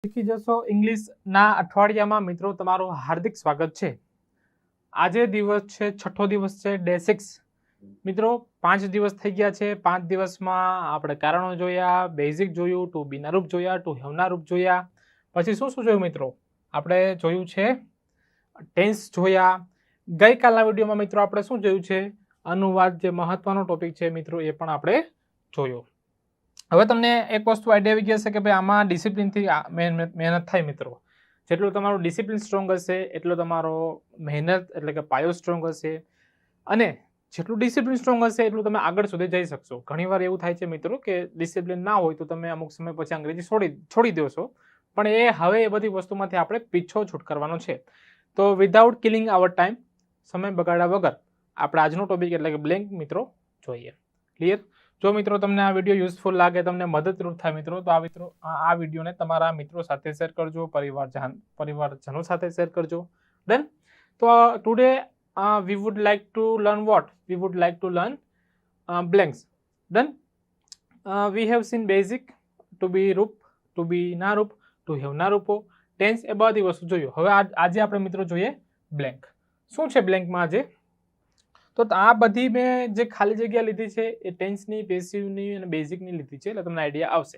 શીખી જશો ઇંગ્લિશના અઠવાડિયામાં મિત્રો તમારું હાર્દિક સ્વાગત છે. આજે દિવસ છે, છઠ્ઠો દિવસ છે, ડે 6. મિત્રો 5 દિવસ થઈ ગયા છે. 5 દિવસમાં આપણે કારણો જોયા, બેઝિક જોયું, ટુ બીના રૂપ જોયા, ટુ હેવના રૂપ જોયા. પછી શું શું જોયું મિત્રો? આપણે જોયું છે ટેન્સ જોયા. ગઈકાલના વિડીયોમાં મિત્રો આપણે શું જોયું છે? અનુવાદ, જે મહત્વનો ટોપિક છે મિત્રો, એ પણ આપણે જોયો. હવે તમને એક વસ્તુ આઈડિયા આવી ગયા છે કે ભાઈ આમાં ડિસિપ્લિનથી મહેનત થાય મિત્રો. જેટલું તમારું ડિસિપ્લિન સ્ટ્રોંગ હશે એટલો તમારો મહેનત એટલે કે પાયો સ્ટ્રોંગ હશે, અને જેટલું ડિસિપ્લિન સ્ટ્રોંગ હશે એટલું તમે આગળ સુધી જઈ શકશો. ઘણીવાર એવું થાય છે મિત્રો કે ડિસિપ્લિન ના હોય તો તમે અમુક સમય પછી અંગ્રેજી છોડી દો છો, પણ હવે એ બધી વસ્તુમાંથી આપણે પીછો છૂટ કરવાનો છે. તો વિધાઉટ કિલિંગ આવર ટાઈમ, સમય બગાડ્યા વગર આપણે આજનો ટોપિક એટલે કે બ્લેન્ક મિત્રો જોઈએ. ક્લિયર? જો મિત્રો તમને આ વિડીયો યુઝફુલ લાગે, તમને મદદરૂપ થાય મિત્રો, તો આ વિડીયોને તમારા મિત્રો સાથે શેર કરજો, પરિવારજનો સાથે શેર કરજો. ડન? તો today we would like to learn what? We would like to learn blanks. Done? We have seen basic, to be રૂપ, to be ના રૂપ, to have ના રૂપો, ટેન્સ, એ બધી વસ્તુ જોયું. હવે આજે આપણે મિત્રો જોઈએ બ્લેન્ક. શું છે બ્લેન્કમાં આજે? તો આ બધી મેં જે ખાલી જગ્યા લીધી છે એ ટેન્સની, પેસિવની અને બેઝિકની લીધી છે, એટલે તમને આઈડિયા આવશે.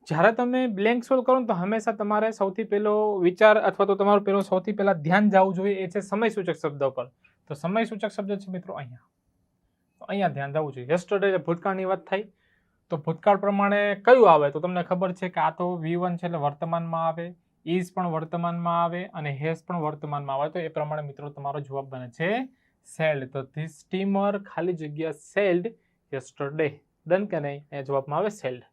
જ્યારે તમે બ્લેન્ક સોલ્વ કરો તો હંમેશા તમારે સૌથી પહેલો વિચાર અથવા તો તમારું પહેલો સૌથી પહેલા ધ્યાન જવું જોઈએ એ છે સમયસૂચક શબ્દ પર. તો સમયસૂચક શબ્દ છે મિત્રો અહીંયા ધ્યાન જવું જોઈએ. યસ્ટરડે ભૂતકાળની વાત થાય તો ભૂતકાળ પ્રમાણે કયું આવે? તો તમને ખબર છે કે આ તો V1 છે એટલે વર્તમાનમાં આવે, ઇઝ પણ વર્તમાનમાં આવે અને હેઝ પણ વર્તમાનમાં આવે. તો એ પ્રમાણે મિત્રો તમારો જવાબ બને છે સેલ્ડ. તો ધીસ સ્ટીમર ખાલી જગ્યા સેલ્ડ યસ્ટરડે. ડન કે નહીં? એ જવાબમાં આવે સેલ્ડ.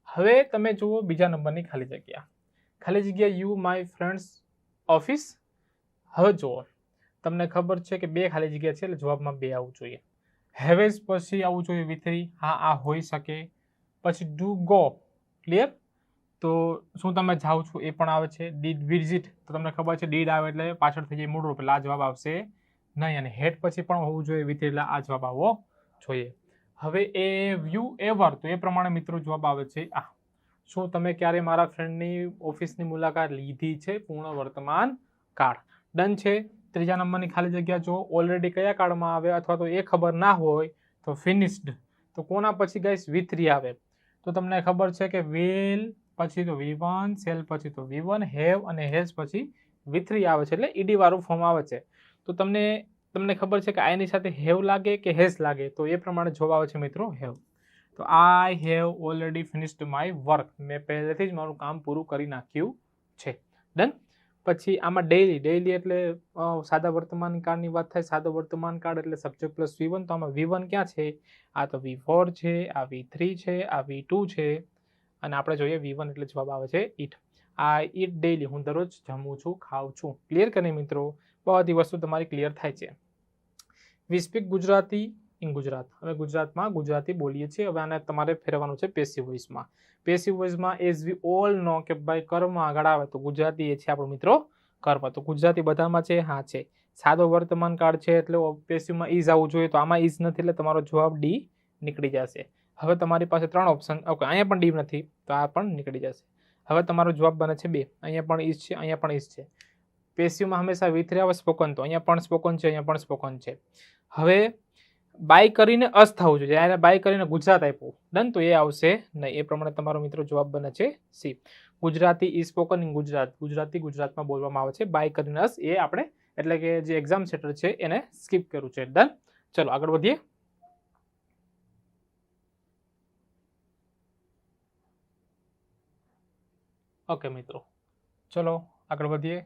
હવે તમે જુઓ બીજા નંબરની ખાલી જગ્યા યુ માય ફ્રેન્ડ્સ ઓફિસ. હવે જુઓ, તમને ખબર છે કે 2 ખાલી જગ્યા છે એટલે જવાબમાં 2 આવવું જોઈએ. હેવેઝ પછી આવવું જોઈએ V3. હા, આ હોઈ શકે. પછી ડુ ગો. ક્લિયર? તો શું તમે જાઓ છો એ પણ આવે છે. ડીડ વિઝિટ, તો તમને ખબર છે ડીડ આવે એટલે પાછળ થઈ જાય મૂળ રૂપ, એટલે આ જવાબ આવશે નહીં. અને હેડ પછી પણ હોવું જોઈએ V3, એટલે આ જવાબ આવવો જોઈએ. હવે એ વ્યૂ એવર, તો એ પ્રમાણે મિત્રો જવાબ આવે છે આ. શું તમે ક્યારે મારા ફ્રેન્ડની ઓફિસની મુલાકાત લીધી છે? પૂર્ણ વર્તમાન કાળ. ડન છે. ત્રીજા નંબરની ખાલી જગ્યા જો ઓલરેડી કયા કાળમાં આવે અથવા તો એ ખબર ના હોય તો ફિનિશ્ડ. તો કોના પછી ગાઈસ? V3 આવે. તો તમને ખબર છે કે વેલ પછી તો V1, સેલ પછી તો V1, હેવ અને હેઝ પછી V3 આવે છે, એટલે ઈડી વાળું ફોર્મ આવે છે. તો તમને ખબર છે કે આની સાથે હેવ લાગે કે હેઝ લાગે? તો એ પ્રમાણે જવાબ આવે છે મિત્રો હેવ. તો I have already finished my work. મેં પહેલેથી જ મારું કામ પૂરું કરી નાખ્યું છે. ડન? પછી આમાં ડેઈલી એટલે સાદા વર્તમાન કાળની વાત થાય. સાદો વર્તમાન કાળ એટલે સબ્જેક્ટ પ્લસ V1. તો આમાં V1 ક્યાં છે? આ તો V4 છે, આ V3 છે, આ V2 છે, અને આપણે જોઈએ V1 એટલે જવાબ આવે છે ઈટ. આ ઈટ ડેઈલી, હું દરરોજ જમું છું, ખાઉં છું. ક્લિયર કે નહીં મિત્રો? બધી વસ્તુ તમારી ક્લિયર થાય છે. વી સ્પીક ગુજરાતી ઇન ગુજરાત. હવે ગુજરાતમાં ગુજરાતી બોલીએ છીએ. હવે આને તમારે ફેરવવાનું છે પેસિવ વોઇસમાં. પેસિવ વોઇસમાં એઝ વી ઓલ નો કે ભાઈ કર્મ આગળ આવે તો ગુજરાતી એ છે આપણો મિત્રો કર્મ. તો ગુજરાતી બધામાં છે? હા છે. સાદો વર્તમાન કાળ છે એટલે પેસિવમાં ઇઝ આવવું જોઈએ, તો આમાં ઇઝ નથી એટલે તમારો જવાબ ડી નીકળી જશે. હવે તમારી પાસે 3 ઓપ્શન. ઓકે, અહીંયા પણ ડી નથી તો આ પણ નીકળી જશે. હવે તમારો જવાબ બને છે 2. અહીંયા પણ ઇઝ છે, અહીંયા પણ ઇઝ છે. પેસિવમાં હંમેશા V3 આવે, સ્પોકન. તો અહીંયા પણ સ્પોકન છે, અહીંયા પણ સ્પોકન છે. હવે બાય કરીને અસ થવું જોઈએ. જ્યારે બાય કરીને ગુજરાત આપ્યું, ડન, તો એ આવશે નહીં. એ પ્રમાણે તમારો મિત્રો જવાબ બને છે C. Gujarati is spoken in Gujarat. Gujarati ગુજરાતમાં બોલવામાં આવે છે. બાય કરીને અસ એ આપણે એટલે કે જે એક્ઝામ સેટર છે એને સ્કીપ કર્યું છે. ડન? ચલો આગળ વધીએ. ઓકે મિત્રો, ચલો આગળ વધીએ.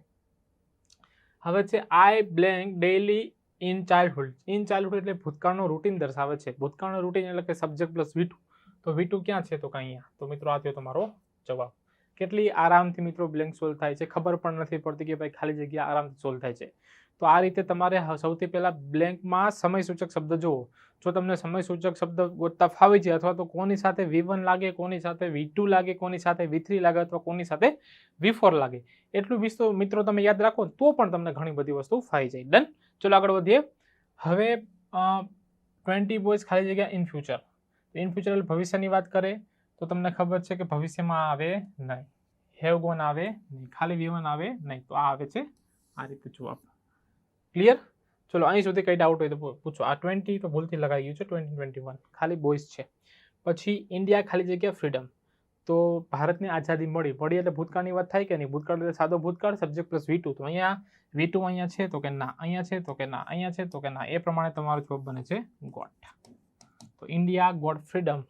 હવે છે I blank daily in childhood. In childhood એટલે ભૂતકાળનો રૂટીન દર્શાવે છે. ભૂતકાળનો રૂટીન એટલે કે સબ્જેક્ટ પ્લસ V2. તો V2 ક્યાં છે? તો અહીંયા. તો મિત્રો આ થયો તમારો જવાબ. કેટલી આરામથી મિત્રો બ્લેન્ક સોલ્વ થાય છે, ખબર પણ નથી પડતી કે ભાઈ ખાલી જગ્યા આરામથી સોલ્વ થાય છે. તો આ રીતે તમારે સૌથી પહેલા બ્લેન્કમાં સમયસૂચક શબ્દ જુઓ. જો તમને સમયસૂચક શબ્દ ગોતતા ફાવી જાય અથવા તો કોની સાથે V1 લાગે, કોની સાથે V2 લાગે, કોની સાથે V3 લાગે અથવા કોની સાથે V4 લાગે, એટલું મિત્રો તમે યાદ રાખો તો પણ તમને ઘણી બધી વસ્તુ ફાવી જાય. ડન? ચલો આગળ વધીએ. હવે 20 બોયઝ ખાલી જગ્યા ઇન ફ્યુચર. ઇન ફ્યુચર એટલે ભવિષ્યની વાત કરે તો તમને ખબર છે કે ભવિષ્યમાં આવે નહીં. હેવ ગોન આવે નહીં, ખાલી V1 આવે નહીં, તો આ આવે છે આ રીતે જવાબ. ક્લિયર? ચલો અહીં સુધી કઈ ડાઉટ હોય તો પૂછો. આ 20 તો ભૂલથી લગાઈ ગયું છે, 2021 ખાલી બોયઝ છે. પછી ઇન્ડિયા ખાલી જગ્યા ફ્રીડમ. તો ભારતને આઝાદી મળી એટલે ભૂતકાળની વાત થાય કે નહીં? ભૂતકાળ એટલે સાદો ભૂતકાળ, સબ્જેક્ટ પ્લસ V2. તો અહીંયા V2 અહીંયા છે તો કે ના, અહીંયા છે તો કે ના, અહીંયા છે તો કે ના. એ પ્રમાણે તમારો જવાબ બને છે ગોટ. તો ઇન્ડિયા ગોટ ફ્રીડમ,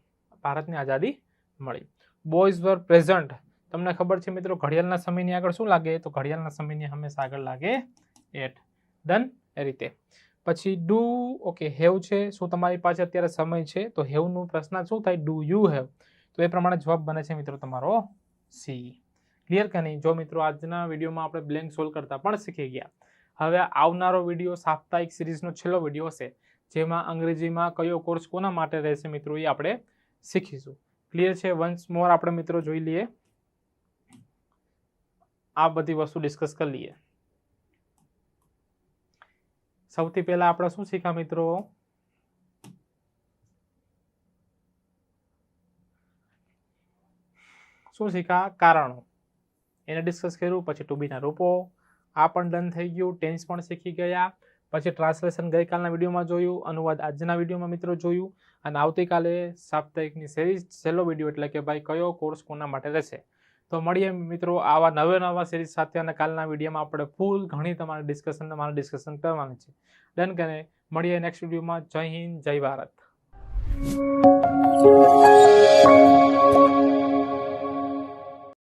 ભારતને આઝાદી મળી. બોયઝ વર પ્રેઝન્ટ. તમને ખબર છે મિત્રો ઘડિયાળના સમયની આગળ શું લાગે? તો ઘડિયાળના સમયની હંમેશા આગળ લાગે એટ. ડન? એ રીતે. પછી ડુ, ઓકે હેવ છે. શું તમારી પાસે અત્યારે સમય છે? તો હેવનું પ્રશ્ન શું થાય? Do you have? તો એ પ્રમાણે જવાબ બને છે મિત્રો તમારો સી. ક્લિયર કે નહીં? જો મિત્રો આજના વિડીયોમાં આપણે બ્લેન્ક સોલ્વ કરતા પણ શીખી ગયા. હવે આવનારો વિડીયો સાપ્તાહિક સિરીઝનો છેલ્લો વિડીયો હશે, જેમાં અંગ્રેજીમાં કયો કોર્સ કોના માટે રહેશે મિત્રો એ આપણે શીખીશું. ક્લિયર છે? વન્સ મોર આપણે મિત્રો જોઈ લઈએ, આ બધી વસ્તુ ડિસ્કસ કરી લઈએ. સૌથી પહેલા આપણે શું શીખ્યા મિત્રો? શું શીખ્યા? કારણો, એને ડિસ્કસ કર્યું. પછી ટુ બીના રૂપો, આ પણ ડન થઈ ગયું. ટેન્સ પણ શીખી ગયા. પછી ટ્રાન્સલેશન ગઈકાલના વિડીયોમાં જોયું, અનુવાદ આજના વિડીયોમાં મિત્રો જોયું, અને આવતીકાલે સાપ્તાહિકની સિરીઝ છેલ્લો વિડીયો, એટલે કે ભાઈ કયો કોર્સ કોના માટે રહેશે. તો મળીએ મિત્રો આવા નવા સિરીઝ સાથે, અને કાલના વિડીયોમાં આપણે ફૂલ ઘણી તમારે ડિસ્કશન કરવાની છે. ડન કરે? મળીએ નેક્સ્ટ વિડીયોમાં. જય હિન્દ, જય ભારત.